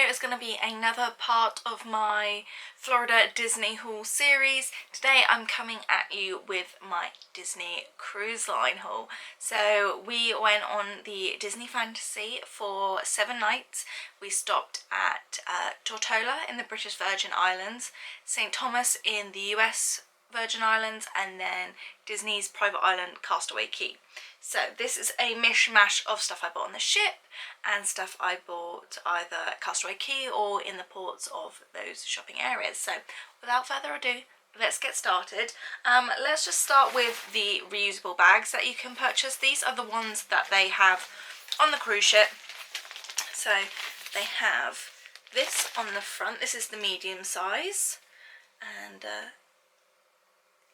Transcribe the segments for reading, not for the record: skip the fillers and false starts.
video is going to be another part of my Florida Disney haul series. Today I'm coming at you with my Disney Cruise Line haul. So we went on the Disney Fantasy for 7 nights. We stopped at Tortola in the British Virgin Islands, St. Thomas in the US Virgin Islands, and then Disney's private island Castaway Cay. So this is a mishmash of stuff I bought on the ship and stuff I bought either at Castaway Cay or in the ports of those shopping areas. So without further ado, let's get started. Let's just start with the reusable bags that you can purchase. These are the ones that they have on the cruise ship. So they have this on the front. This is the medium size, and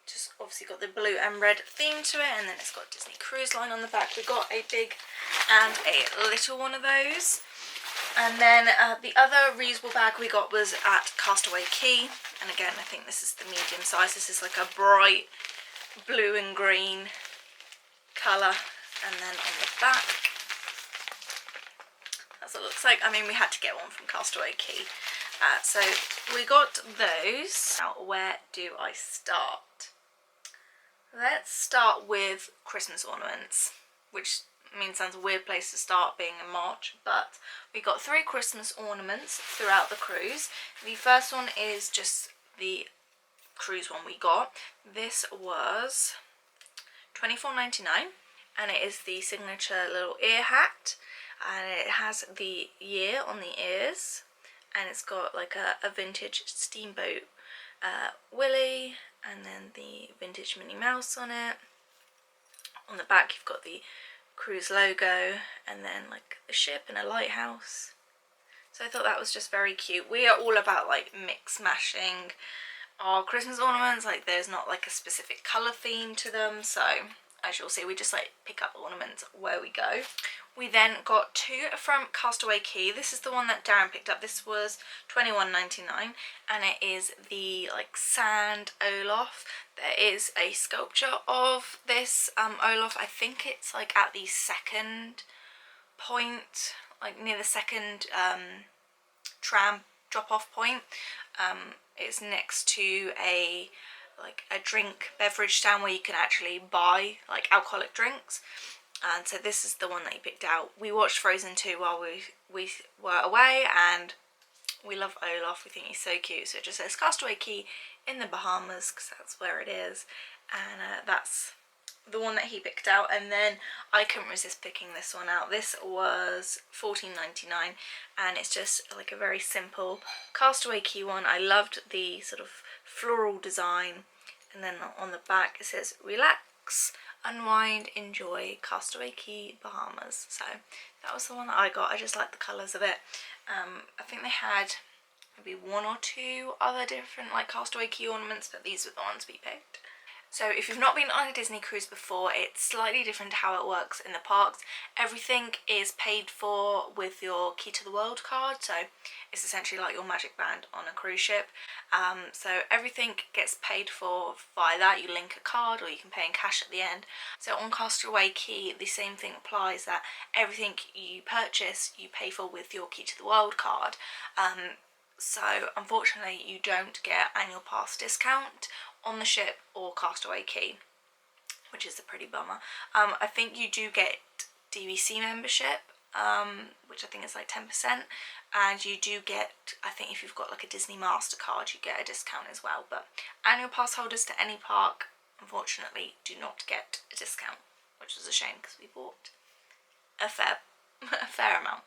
just obviously got the blue and red theme to it, and then it's got Disney Cruise Line on the back. We got a big and a little one of those, and then the other reusable bag we got was at Castaway Cay, and again I think this is the medium size. This is like a bright blue and green colour, and then on the back, that's what it looks like. I mean, we had to get one from Castaway Cay, so we got those. Now where do I start? Let's start with Christmas ornaments, which sounds a weird place to start being in March, but we got 3 Christmas ornaments throughout the cruise. The first one is just the cruise one we got. This was $24.99, and it is the signature little ear hat, and it has the year on the ears, and it's got like a vintage steamboat Willy, and then the vintage Minnie Mouse on it. On the back you've got the cruise logo, and then like the ship and a lighthouse. So I thought that was just very cute. We are all about like mix mashing our Christmas ornaments. Like there's not like a specific colour theme to them, so as you'll see, we just like pick up ornaments where we go. We then got 2 from Castaway Cay. This is the one that Darren picked up. This was $21.99, and it is the like sand Olaf. There is a sculpture of this Olaf. I think it's like at the second point, like near the second tram drop-off point. It's next to a drink beverage stand where you can actually buy like alcoholic drinks, and so this is the one that he picked out. We watched Frozen 2 while we were away, and we love Olaf. We think he's so cute. So it just says Castaway Cay in the Bahamas, because that's where it is, and that's the one that he picked out. And then I couldn't resist picking this one out. This was $14.99, and it's just like a very simple Castaway Cay one. I loved the sort of floral design, and then on the back it says relax, unwind, enjoy, Castaway Cay, Bahamas. So that was the one that I got. I just like the colours of it. I think they had maybe 1 or 2 other different like Castaway Cay ornaments, but these were the ones we picked. So if you've not been on a Disney cruise before, it's slightly different to how it works in the parks. Everything is paid for with your Key to the World card, so it's essentially like your magic band on a cruise ship. So everything gets paid for via that. You link a card, or you can pay in cash at the end. So on Castaway Cay, the same thing applies, that everything you purchase you pay for with your Key to the World card. So unfortunately you don't get annual pass discount on the ship or Castaway Cay, which is a pretty bummer. I think you do get DVC membership, which I think is like 10%, and you do get, I think if you've got like a Disney MasterCard, you get a discount as well. But annual pass holders to any park unfortunately do not get a discount, which was a shame because we bought a fair amount.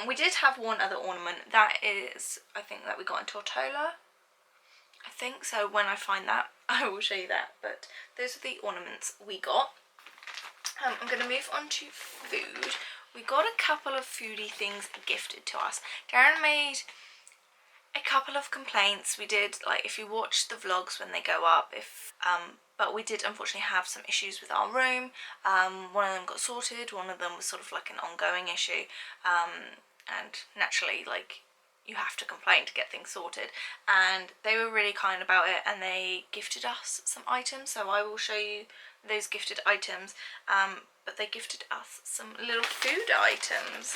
We did have one other ornament. That is, I think, that we got in Tortola, I think. So when I find that, I will show you that. But those are the ornaments we got. I'm going to move on to food. We got a couple of foodie things gifted to us. Darren made a couple of complaints. We did, like, if you watch the vlogs when they go up, but we did unfortunately have some issues with our room. One of them got sorted, one of them was sort of like an ongoing issue, and naturally, like, you have to complain to get things sorted, and they were really kind about it, and they gifted us some items, so I will show you those gifted items. But they gifted us some little food items.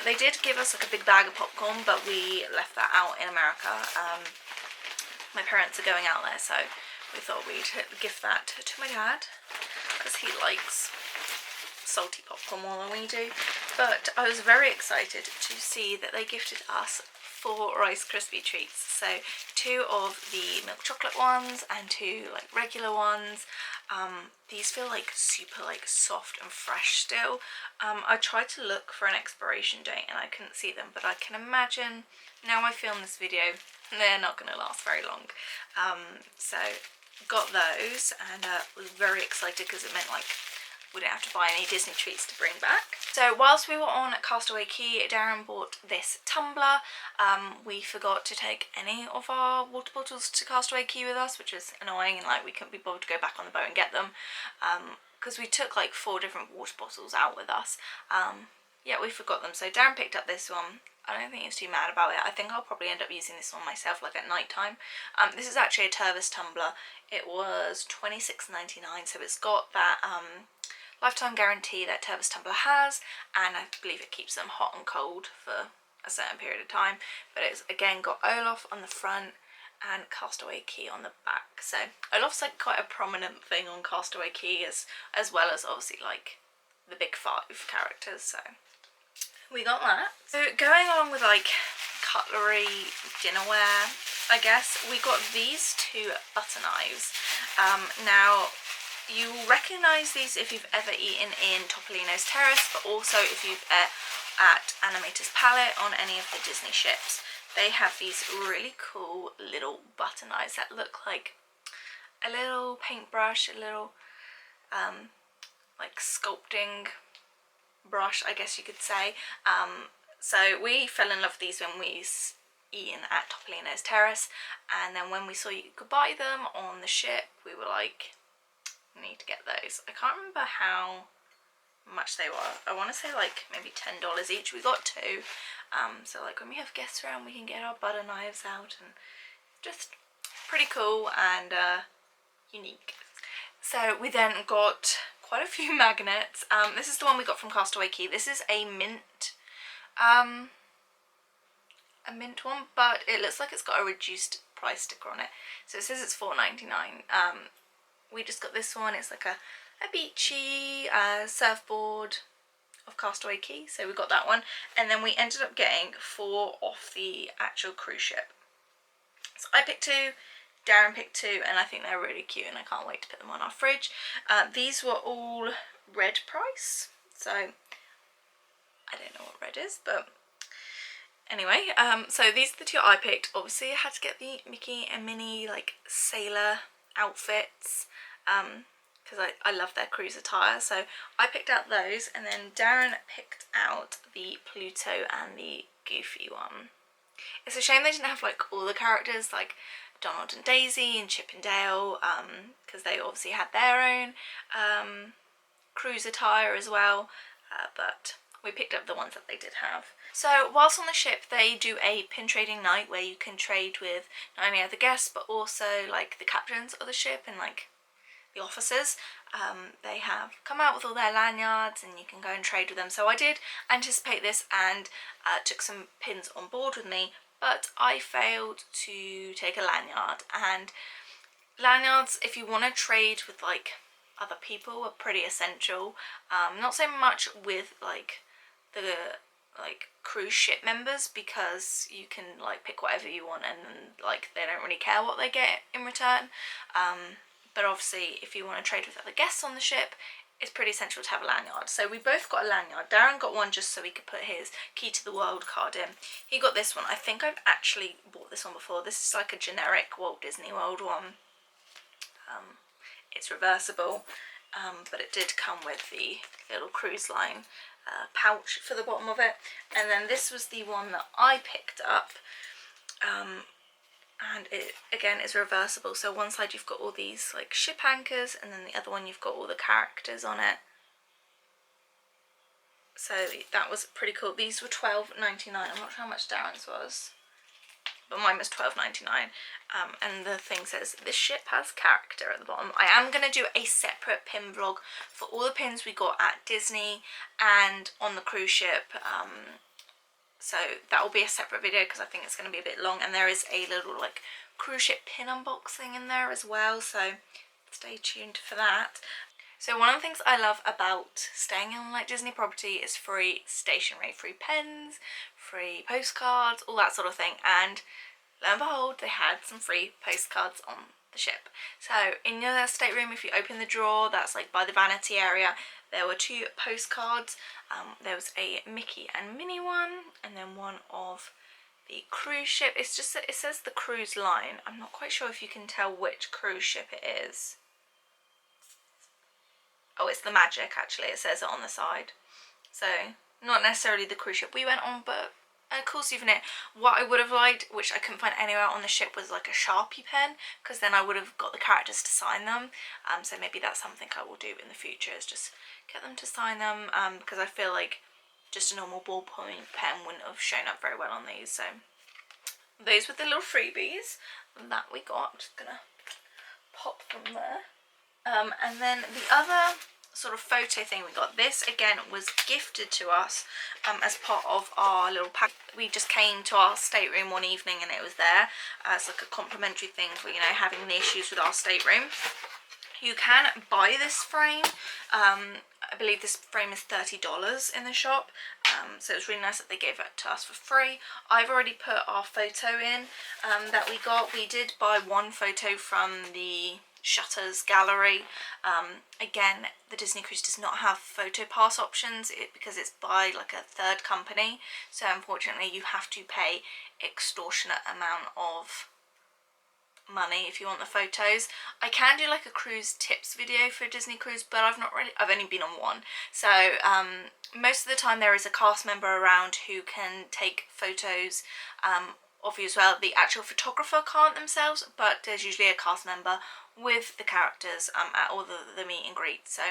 They did give us like a big bag of popcorn, but we left that out in America. My parents are going out there, so we thought we'd gift that to my dad because he likes salty popcorn more than we do. But I was very excited to see that they gifted us 4 Rice Krispie treats. So 2 of the milk chocolate ones and 2 like regular ones. These feel like super like soft and fresh still. I tried to look for an expiration date and I couldn't see them, but I can imagine now I film this video they're not going to last very long. So got those and was very excited because it meant like we didn't have to buy any Disney treats to bring back. So whilst we were on Castaway Cay, Darren bought this tumbler. We forgot to take any of our water bottles to Castaway Cay with us, which is annoying, and like we couldn't be bothered to go back on the boat and get them because we took like 4 different water bottles out with us. Yeah, we forgot them, so Darren picked up this one. I don't think he was too mad about it. I think I'll probably end up using this one myself, like at night time. This is actually a Tervis tumbler. It was $26.99, so it's got that lifetime guarantee that Tervis tumbler has, and I believe it keeps them hot and cold for a certain period of time. But it's again got Olaf on the front and Castaway Cay on the back. So Olaf's like quite a prominent thing on Castaway Cay, as well as obviously like the big 5 characters. So we got that. So going on with like cutlery, dinnerware, I guess, we got these 2 butter knives. Now you will recognise these if you've ever eaten in Topolino's Terrace, but also if you've at Animator's Palette on any of the Disney ships. They have these really cool little butter knives that look like a little paintbrush, a little like sculpting brush, I guess you could say. So we fell in love with these when we eaten at Topolino's Terrace, and then when we saw you could buy them on the ship, we were like, we need to get those. I can't remember how much they were. I want to say like maybe $10 each. We got 2. So like when we have guests around, we can get our butter knives out, and just pretty cool and unique. So we then got quite a few magnets. This is the one we got from Castaway Cay. This is a mint one, but it looks like it's got a reduced price sticker on it. So it says it's $4.99. We just got this one. It's like a beachy surfboard of Castaway Cay, so we got that one, and then we ended up getting 4 off the actual cruise ship. So I picked 2, Darren picked 2, and I think they're really cute, and I can't wait to put them on our fridge. These were all red price, so I don't know what red is, but anyway, so these are the 2 I picked. Obviously I had to get the Mickey and Minnie like sailor outfits, because I love their cruise attire, so I picked out those, and then Darren picked out the Pluto and the Goofy one. It's a shame they didn't have like all the characters like Donald and Daisy and Chip and Dale, because they obviously had their own cruise attire as well, but we picked up the ones that they did have. So whilst on the ship, they do a pin trading night where you can trade with not only other guests but also like the captains of the ship and like the officers. They have come out with all their lanyards and you can go and trade with them. So I did anticipate this and took some pins on board with me, but I failed to take a lanyard. And lanyards, if you want to trade with like other people, are pretty essential. Not so much with like the cruise ship members, because you can like pick whatever you want and like they don't really care what they get in return. But obviously if you want to trade with other guests on the ship, it's pretty essential to have a lanyard. So we both got a lanyard. Darren got one just so he could put his Key to the World card in. He got this one. I think I've actually bought this one before. This is like a generic Walt Disney World one. It's reversible, but it did come with the little cruise line pouch for the bottom of it. And then this was the one that I picked up, and it again is reversible. So one side you've got all these like ship anchors, and then the other one you've got all the characters on it. So that was pretty cool. These were $12.99. I'm not sure how much Darren's was, but mine was $12.99. And the thing says, this ship has character at the bottom. I am going to do a separate pin vlog for all the pins we got at Disney and on the cruise ship. So that will be a separate video because I think it's going to be a bit long. And there is a little like cruise ship pin unboxing in there as well. So stay tuned for that. So one of the things I love about staying on like Disney property is free stationery, free pens, free postcards, all that sort of thing. And lo and behold, they had some free postcards on the ship. So in your stateroom, if you open the drawer, that's like by the vanity area, there were 2 postcards. There was a Mickey and Minnie one, and then one of the cruise ship. It's just that it says the cruise line. I'm not quite sure if you can tell which cruise ship it is. Oh, it's the Magic, actually. It says it on the side. So, not necessarily the cruise ship we went on, but a cool souvenir. What I would have liked, which I couldn't find anywhere on the ship, was like a Sharpie pen, because then I would have got the characters to sign them. So maybe that's something I will do in the future, is just get them to sign them, because I feel like just a normal ballpoint pen wouldn't have shown up very well on these. So those were the little freebies that we got. I'm just gonna pop them there. And then the other sort of photo thing we got, this again was gifted to us as part of our little pack. We just came to our stateroom one evening and it was there as like a complimentary thing for, you know, having the issues with our stateroom. You can buy this frame. I believe this frame is $30 in the shop, so it's really nice that they gave it to us for free. I've already put our photo in that we got. We did buy one photo from the Shutters gallery. Again, the Disney Cruise does not have photo pass options because it's by like a third company, so unfortunately you have to pay extortionate amount of money if you want the photos. I can do like a cruise tips video for Disney Cruise, but I've only been on one. So most of the time there is a cast member around who can take photos of you as well. The actual photographer can't themselves, but there's usually a cast member with the characters at all the meet and greet. So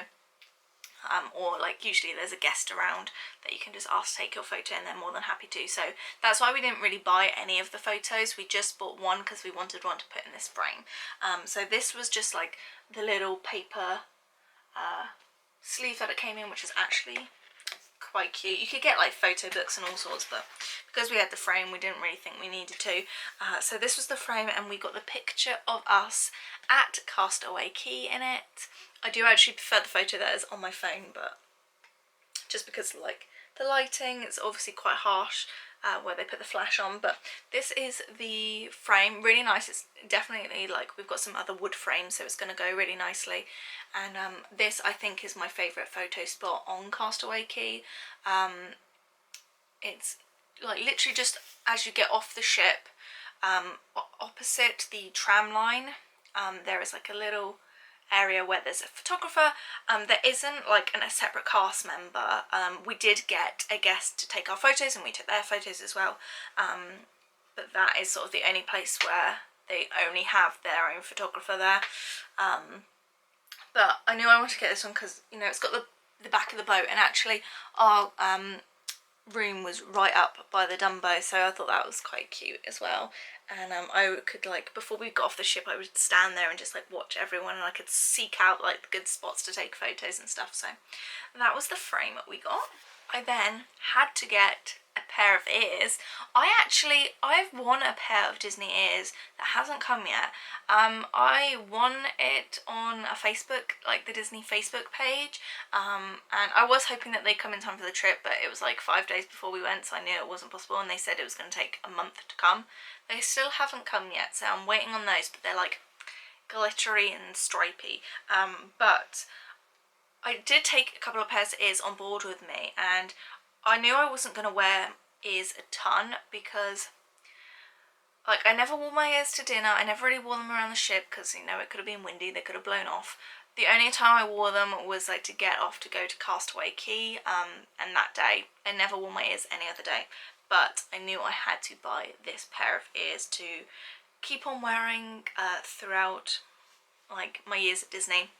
or like usually there's a guest around that you can just ask to take your photo and they're more than happy to. So that's why we didn't really buy any of the photos. We just bought one because we wanted one to put in this frame. So this was just like the little paper sleeve that it came in, which is actually quite cute. You could get like photo books and all sorts, but because we had the frame we didn't really think we needed to. So this was the frame, and we got the picture of us at Castaway Cay in it. I do actually prefer the photo that is on my phone, but just because like the lighting, it's obviously quite harsh where they put the flash on. But this is the frame, really nice. It's definitely like, we've got some other wood frames, so it's going to go really nicely. And this I think is my favourite photo spot on Castaway Cay. It's like literally just as you get off the ship, opposite the tram line, there is like a little area where there's a photographer. There isn't like a separate cast member. We did get a guest to take our photos and we took their photos as well, but that is sort of the only place where they only have their own photographer there. But I knew I wanted to get this one because, you know, it's got the back of the boat, and actually our room was right up by the Dumbo, so I thought that was quite cute as well. And I could, like, before we got off the ship, I would stand there and just like watch everyone, and I could seek out like the good spots to take photos and stuff. So that was the frame that we got. I then had to get a pair of ears. I've won a pair of Disney ears that hasn't come yet. I won it on a Facebook, like the Disney Facebook page, and I was hoping that they'd come in time for the trip, but it was like 5 days before we went, so I knew it wasn't possible, and they said it was going to take a month to come. They still haven't come yet, so I'm waiting on those, but they're like glittery and stripy. But I did take a couple of pairs of ears on board with me, and I knew I wasn't going to wear ears a ton because, like, I never wore my ears to dinner. I never really wore them around the ship because, you know, it could have been windy, they could have blown off. The only time I wore them was like to get off to go to Castaway Cay, and that day I never wore my ears any other day. But I knew I had to buy this pair of ears to keep on wearing throughout like my years at Disney.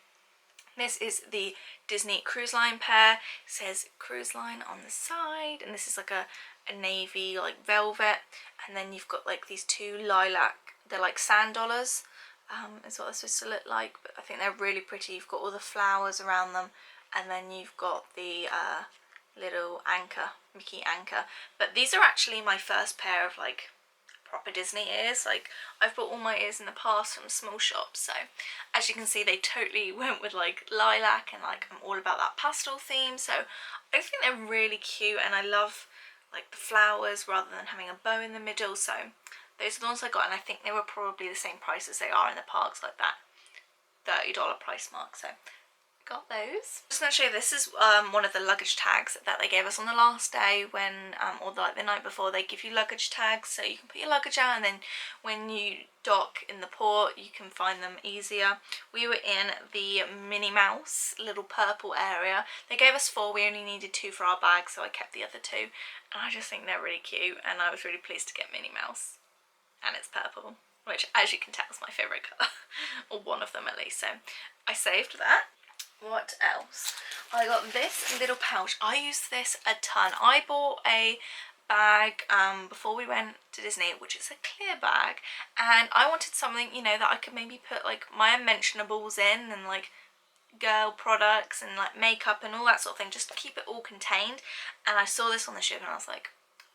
This is the Disney Cruise Line pair. It says Cruise Line on the side, and this is like a navy like velvet, and then you've got like these two lilac, they're like sand dollars, is what they're supposed to look like, but I think they're really pretty. You've got all the flowers around them, and then you've got the little anchor, Mickey anchor. But these are actually my first pair of like proper Disney ears. Like, I've bought all my ears in the past from small shops, so as you can see they totally went with like lilac, and like I'm all about that pastel theme, so I think they're really cute, and I love like the flowers rather than having a bow in the middle. So those are the ones I got, and I think they were probably the same price as they are in the parks, like that $30 price mark, so got those. Just going to show you, this is one of the luggage tags that they gave us on the last day when, or like the night before, they give you luggage tags so you can put your luggage out, and then when you dock in the port you can find them easier. We were in the Minnie Mouse little purple area. They gave us 4, we only needed 2 for our bag, so I kept the other 2, and I just think they're really cute, and I was really pleased to get Minnie Mouse. And it's purple, which as you can tell is my favourite colour, or one of them at least, so I saved that. What else? I got this little pouch. I use this a ton. I bought a bag before we went to Disney, which is a clear bag, and I wanted something, you know, that I could maybe put like my unmentionables in, and like girl products and like makeup and all that sort of thing, just to keep it all contained. And I saw this on the ship and I was like,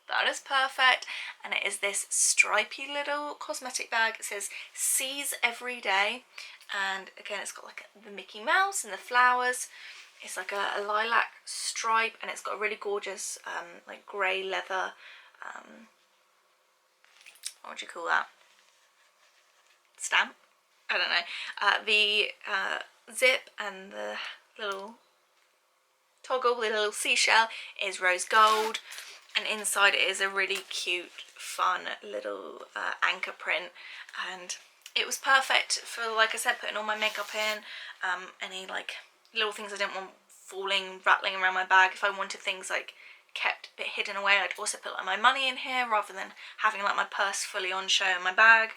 that is perfect. And it is this stripy little cosmetic bag. It says "Sees Every Day," and again it's got like the Mickey Mouse and the flowers. It's like a lilac stripe, and it's got a really gorgeous like grey leather, what would you call that, stamp? I don't know. The zip and the little toggle, the little seashell, is rose gold, and inside it is a really cute, fun little anchor print, and it was perfect for, like I said, putting all my makeup in, any like little things I didn't want falling, rattling around my bag. If I wanted things like kept a bit hidden away, I'd also put like my money in here rather than having like my purse fully on show in my bag.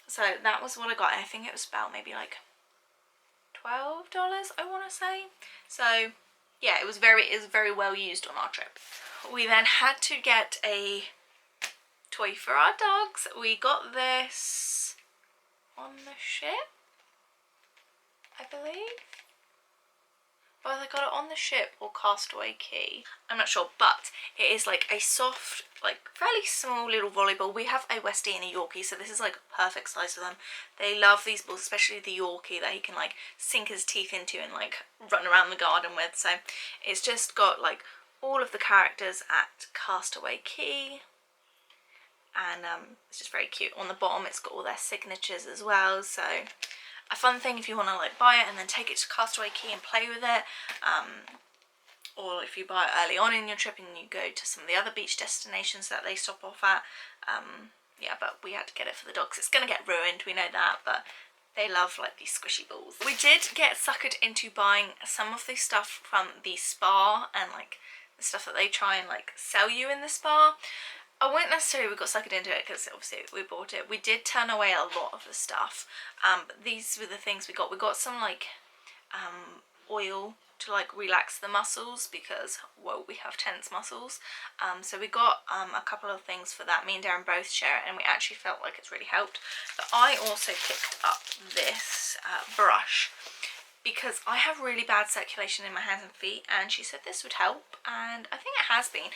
So that was what I got, and I think it was about maybe like $12, I want to say. So yeah, it was very well used on our trip. We then had to get a toy for our dogs. We got this on the ship, I believe. Whether I got it on the ship or Castaway Key, I'm not sure, but it is like a soft, like fairly small little volleyball. We have a Westie and a Yorkie, so this is like perfect size for them. They love these balls, especially the Yorkie that he can like sink his teeth into and like run around the garden with. So it's just got like all of the characters at Castaway Key, and it's just very cute. On the bottom it's got all their signatures as well, so a fun thing if you want to like buy it and then take it to Castaway Key and play with it, or if you buy it early on in your trip and you go to some of the other beach destinations that they stop off at. Yeah, but we had to get it for the dogs. It's going to get ruined, we know that, but they love like these squishy balls. We did get suckered into buying some of the stuff from the spa, and like the stuff that they try and like sell you in the spa. I wouldn't necessarily we got suckered into it because obviously we bought it. We did turn away a lot of the stuff, but these were the things we got. We got some like oil to like relax the muscles because, whoa, we have tense muscles. So we got a couple of things for that. Me and Darren both share it, and we actually felt like it's really helped. But I also picked up this brush because I have really bad circulation in my hands and feet, and she said this would help, and I think it has been.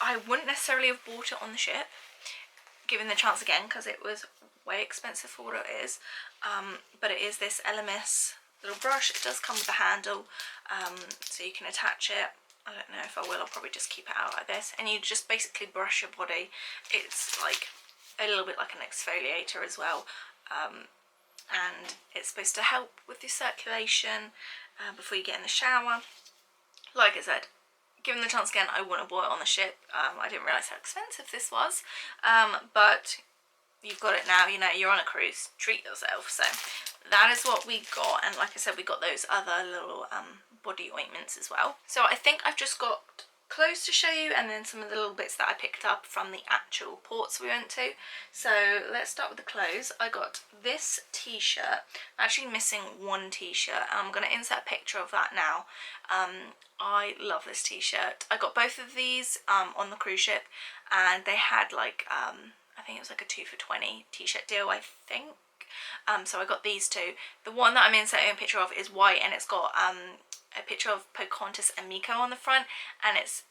I wouldn't necessarily have bought it on the ship, given the chance again, because it was way expensive for what it is. But it is this LMS little brush. It does come with a handle, so you can attach it. I don't know if I will, I'll probably just keep it out like this. And you just basically brush your body. It's like a little bit like an exfoliator as well. And it's supposed to help with your circulation before you get in the shower. Like I said, given the chance again, I wouldn't have bought it on the ship. I didn't realise how expensive this was, but you've got it now, you know, you're on a cruise, treat yourself. So that is what we got, and like I said, we got those other little body ointments as well. So I think I've just got clothes to show you, and then some of the little bits that I picked up from the actual ports we went to. So let's start with the clothes. I got this t-shirt. I'm actually missing one t-shirt. I'm going to insert a picture of that now. I love this t-shirt. I got both of these on the cruise ship, and they had like I think it was like a 2 for $20 t-shirt deal, I think. So I got these two. The one that I'm inserting a picture of is white, and it's got a picture of Pocahontas and Miko on the front, and it's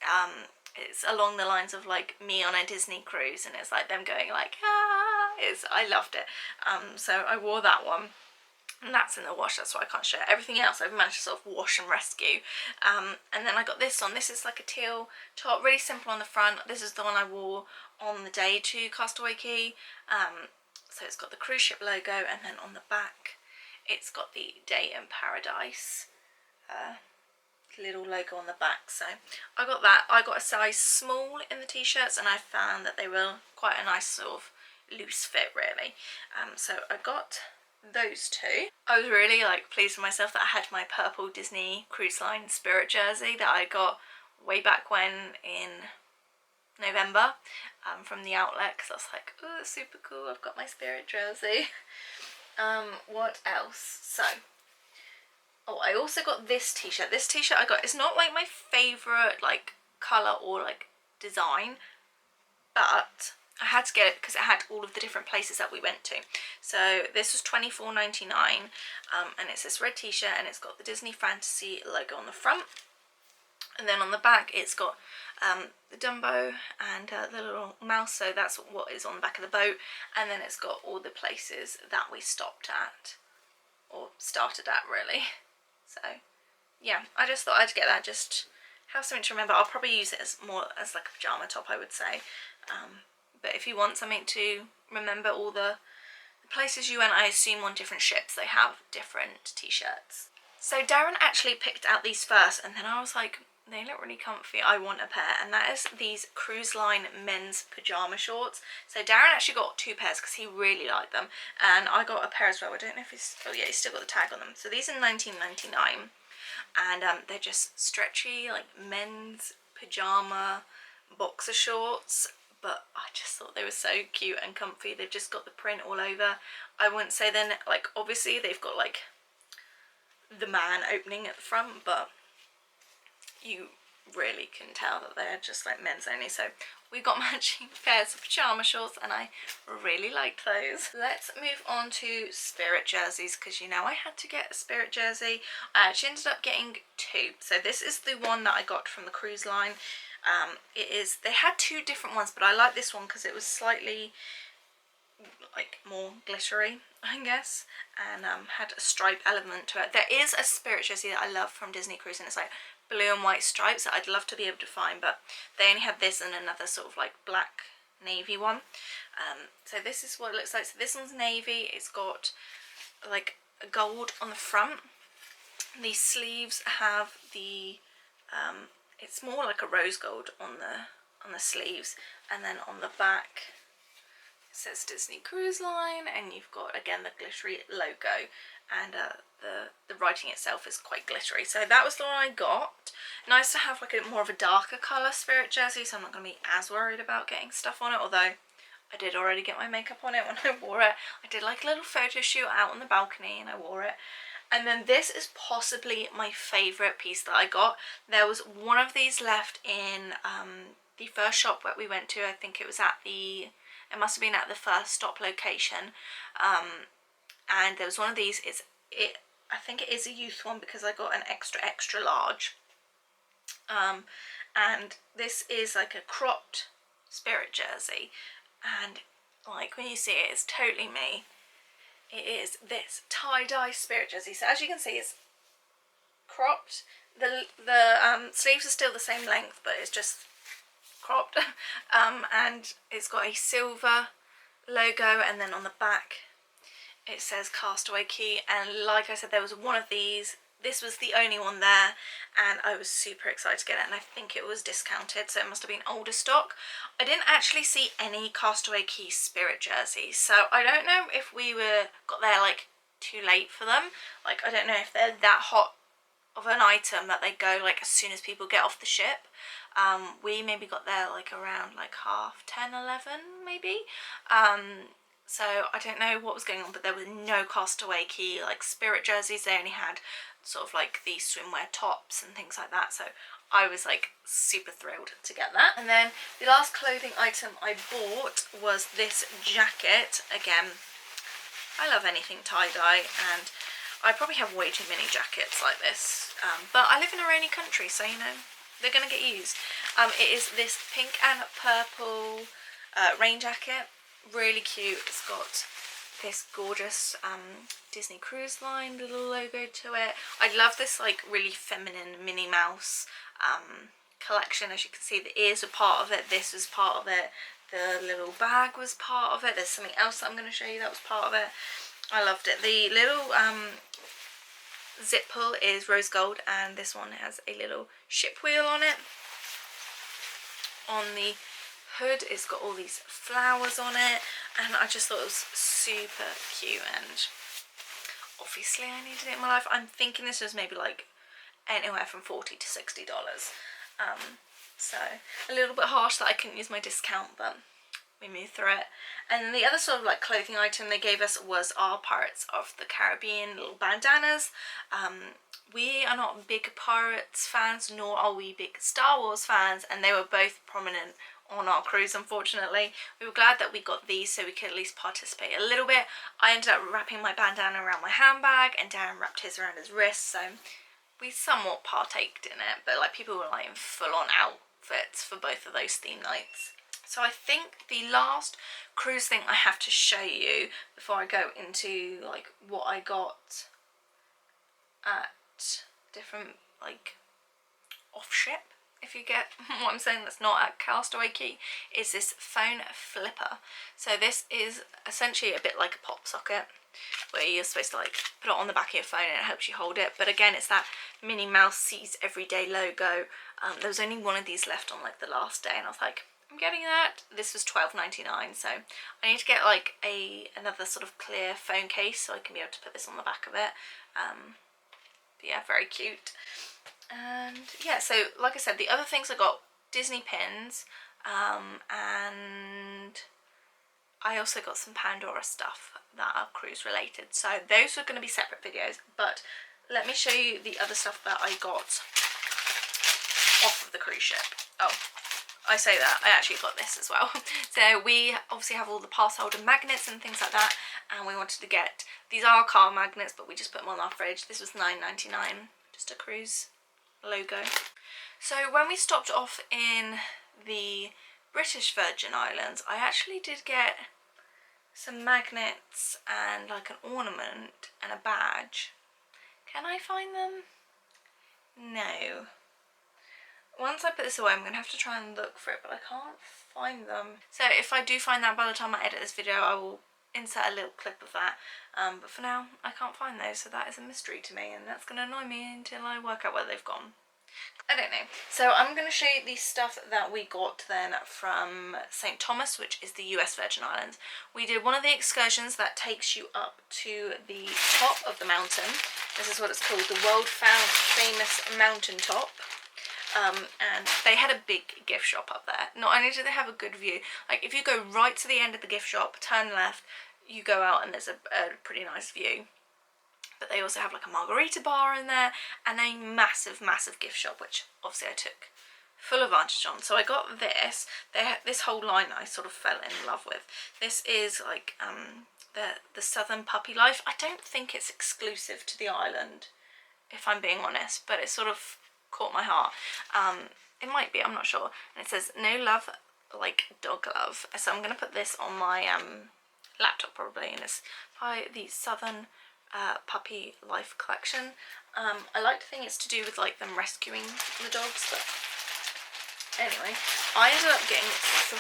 along the lines of like me on a Disney cruise, and it's like them going like ah. I loved it. So I wore that one, and that's in the wash, that's why I can't show it. Everything else I've managed to sort of wash and rescue. And then I got this on. This is like a teal top, really simple on the front. This is the one I wore on the day to Castaway Cay. So it's got the cruise ship logo, and then on the back it's got the Day in Paradise little logo on the back. So I got that. I got a size small in the t-shirts, and I found that they were quite a nice sort of loose fit really. So I got those two. I was really like pleased with myself that I had my purple Disney Cruise Line Spirit jersey that I got way back when in November from the outlet, because I was like, oh, that's super cool, I've got my Spirit jersey. What else? So oh, I also got this t-shirt. This t-shirt I got, it's not like my favourite like colour or like design, but I had to get it because it had all of the different places that we went to. So this was $24.99, and it's this red t-shirt, and it's got the Disney Fantasy logo on the front, and then on the back it's got the Dumbo and the little mouse, so that's what is on the back of the boat, and then it's got all the places that we stopped at, or started at really. So yeah, I just thought I'd get that, just have something to remember. I'll probably use it as more as like a pajama top, I would say. But if you want something to remember all the places you went, I assume on different ships they have different t-shirts. So Darren actually picked out these first, and then I was like, they look really comfy, I want a pair, and that is these Cruise Line men's pajama shorts. So Darren actually got 2 pairs because he really liked them, and I got a pair as well. I don't know if he's, oh yeah, he's still got the tag on them. So these are $19.99, and they're just stretchy like men's pajama boxer shorts, but I just thought they were so cute and comfy. They've just got the print all over. I wouldn't say then, like obviously they've got like the man opening at the front, but you really can tell that they're just like men's only. So we got matching pairs of pajama shorts, and I really liked those. Let's move on to Spirit jerseys, because you know I had to get a Spirit jersey. I actually ended up getting 2. So this is the one that I got from the cruise line. They had 2 different ones, but I like this one because it was slightly like more glittery, I guess, and had a stripe element to it. There is a Spirit jersey that I love from Disney Cruise, and it's like blue and white stripes that I'd love to be able to find, but they only have this and another sort of like black navy one. So this is what it looks like. So this one's navy. It's got like a gold on the front. These sleeves have the it's more like a rose gold on the sleeves, and then on the back it says Disney Cruise Line, and you've got again the glittery logo, and the writing itself is quite glittery. So that was the one I got. Nice to have like a more of a darker colour Spirit jersey, so I'm not going to be as worried about getting stuff on it, although I did already get my makeup on it when I wore it. I did like a little photo shoot out on the balcony and I wore it. And then this is possibly my favourite piece that I got. There was one of these left in the first shop that we went to. I think it was at it must have been at the first stop location. And there was one of these. I think it is a youth one because I got an extra large. And this is like a cropped Spirit jersey, and like when you see it, it's totally me. It is this tie-dye Spirit jersey. So as you can see, it's cropped. The sleeves are still the same length, but it's just cropped. And it's got a silver logo, and then on the back it says Castaway Cay. And like I said, there was one of these. This was the only one there, and I was super excited to get it, and I think it was discounted, so it must have been older stock. I didn't actually see any Castaway Cay Spirit jerseys, so I don't know if we got there like too late for them. Like, I don't know if they're that hot of an item that they go like as soon as people get off the ship. We maybe got there like around like 10:30, 11 maybe. So I don't know what was going on, but there was no Castaway Key like Spirit jerseys. They only had sort of like the swimwear tops and things like that. So I was like super thrilled to get that. And then the last clothing item I bought was this jacket. Again, I love anything tie-dye, and I probably have way too many jackets like this, but I live in a rainy country, so you know, they're gonna get used. It is this pink and purple rain jacket, really cute. It's got this gorgeous Disney Cruise Line little logo to it. I love this like really feminine Minnie Mouse collection. As you can see, the ears were part of it, this was part of it, the little bag was part of it, there's something else that I'm going to show you that was part of it. I loved it. The little zip pull is rose gold, and this one has a little ship wheel on it. On the hood it's got all these flowers on it, and I just thought it was super cute, and obviously I needed it in my life. I'm thinking this was maybe like anywhere from $40 to $60. So a little bit harsh that I couldn't use my discount, but we moved through it. And then the other sort of like clothing item they gave us was our Pirates of the Caribbean little bandanas. We are not big Pirates fans, nor are we big Star Wars fans, and they were both prominent on our cruise, unfortunately. We were glad that we got these so we could at least participate a little bit. I ended up wrapping my bandana around my handbag, and Darren wrapped his around his wrist, so we somewhat partaked in it, but like people were like in full-on outfits for both of those theme nights. So I think the last cruise thing I have to show you before I go into like what I got at different like off ship, if you get what I'm saying, that's not at Castaway Key, is this phone flipper. So this is essentially a bit like a pop socket, where you're supposed to like put it on the back of your phone and it helps you hold it. But again, it's that Minnie Mouse sees everyday logo. There was only one of these left on like the last day, and I was like, I'm getting that. This was $12.99, so I need to get like another sort of clear phone case so I can be able to put this on the back of it. But yeah, very cute. And yeah, so like I said, the other things I got Disney pins, and I also got some Pandora stuff that are cruise related. So those are going to be separate videos, but let me show you the other stuff that I got off of the cruise ship. Oh, I say that, I actually got this as well. So we obviously have all the pass holder magnets and things like that, and we wanted to get, these are car magnets, but we just put them on our fridge. This was $9.99, just a cruise logo. So when we stopped off in the British Virgin Islands, I actually did get some magnets and like an ornament and a badge. Can I find them? No. Once I put this away, I'm going to have to try and look for it, but I can't find them. So if I do find that by the time I edit this video, I will insert a little clip of that. But for now, I can't find those, so that is a mystery to me, and that's going to annoy me until I work out where they've gone. I don't know. So I'm going to show you the stuff that we got then from St. Thomas, which is the US Virgin Islands. We did one of the excursions that takes you up to the top of the mountain. This is what it's called, the world famous mountaintop. And they had a big gift shop up there. Not only do they have a good view, like if you go right to the end of the gift shop, turn left, you go out and there's a pretty nice view. But they also have like a margarita bar in there, and a massive gift shop, which obviously I took full advantage on. So I got this. This whole line I sort of fell in love with. This is like the Southern Puppy Life. I don't think it's exclusive to the island, if I'm being honest, but it sort of caught my heart. It might be, I'm not sure. And it says no love like dog love. So I'm going to put this on my laptop probably, and it's by the Southern Puppy Life collection. I like to think it's to do with like them rescuing the dogs, but anyway, I ended up getting 3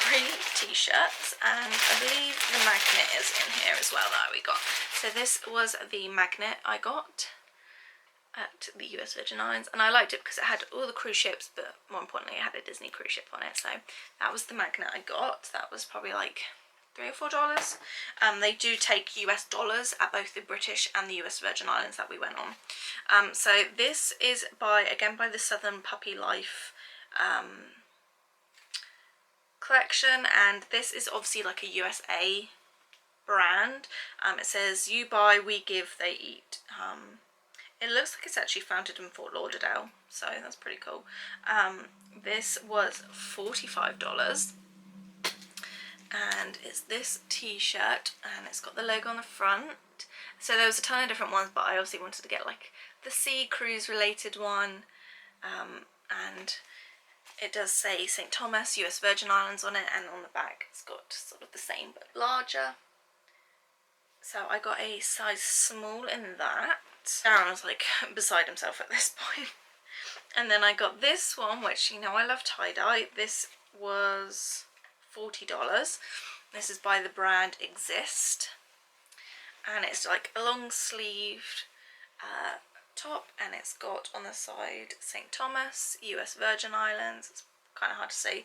t-shirts, and I believe the magnet is in here as well that we got. So this was the magnet I got at the US Virgin Islands, and I liked it because it had all the cruise ships, but more importantly it had a Disney cruise ship on it. So that was the magnet I got. That was probably like $3 or $4. They do take US dollars at both the British and the US Virgin Islands that we went on. So this is by the Southern Puppy Life collection, and this is obviously like a USA brand. It says you buy, we give, they eat. It looks like it's actually founded in Fort Lauderdale, so that's pretty cool. This was $45, and it's this t-shirt, and it's got the logo on the front. So there was a ton of different ones, but I obviously wanted to get like the sea cruise related one, and it does say St. Thomas, US Virgin Islands on it, and on the back it's got sort of the same but larger. So I got a size small in that. Darren was like beside himself at this point. And then I got this one, which, you know, I love tie-dye. This was $40. This is by the brand Exist. And it's like a long sleeved top, and it's got on the side St. Thomas, US Virgin Islands. It's kind of hard to see.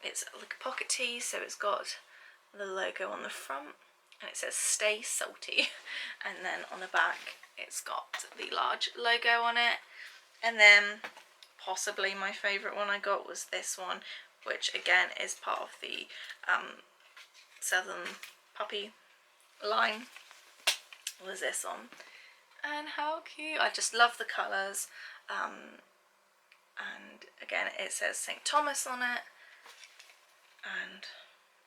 It's like a pocket tee, so it's got the logo on the front, and it says stay salty, and then on the back it's got the large logo on it. And then possibly my favourite one I got was this one, which again is part of the Southern Puppy line, was this one. And how cute, I just love the colours. And again it says St. Thomas on it, and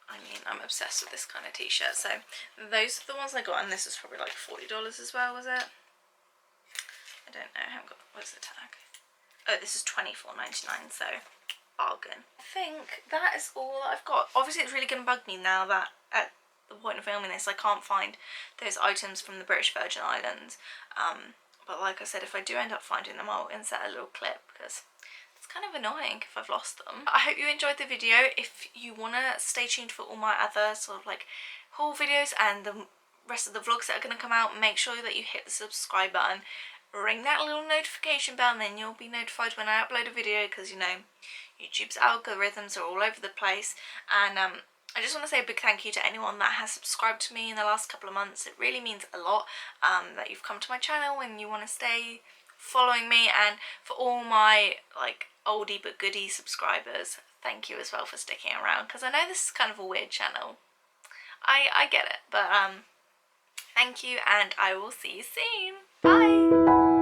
I mean, I'm obsessed with this kind of t-shirt. So those are the ones I got, and this is probably like $40 as well, was it? I don't know, I haven't got, what's the tag? Oh, this is $24.99, so bargain. I think that is all that I've got. Obviously it's really going to bug me now that at the point of filming this I can't find those items from the British Virgin Islands. But like I said, if I do end up finding them, I'll insert a little clip, because it's kind of annoying if I've lost them. I hope you enjoyed the video. If you want to stay tuned for all my other sort of like haul videos and the rest of the vlogs that are going to come out, make sure that you hit the subscribe button, ring that little notification bell, and then you'll be notified when I upload a video, because, you know, YouTube's algorithms are all over the place. And I just want to say a big thank you to anyone that has subscribed to me in the last couple of months. It really means a lot that you've come to my channel and you want to stay following me. And for all my like oldie but goodie subscribers, thank you as well for sticking around, because I know this is kind of a weird channel. I get it, but thank you, and I will see you soon. Bye!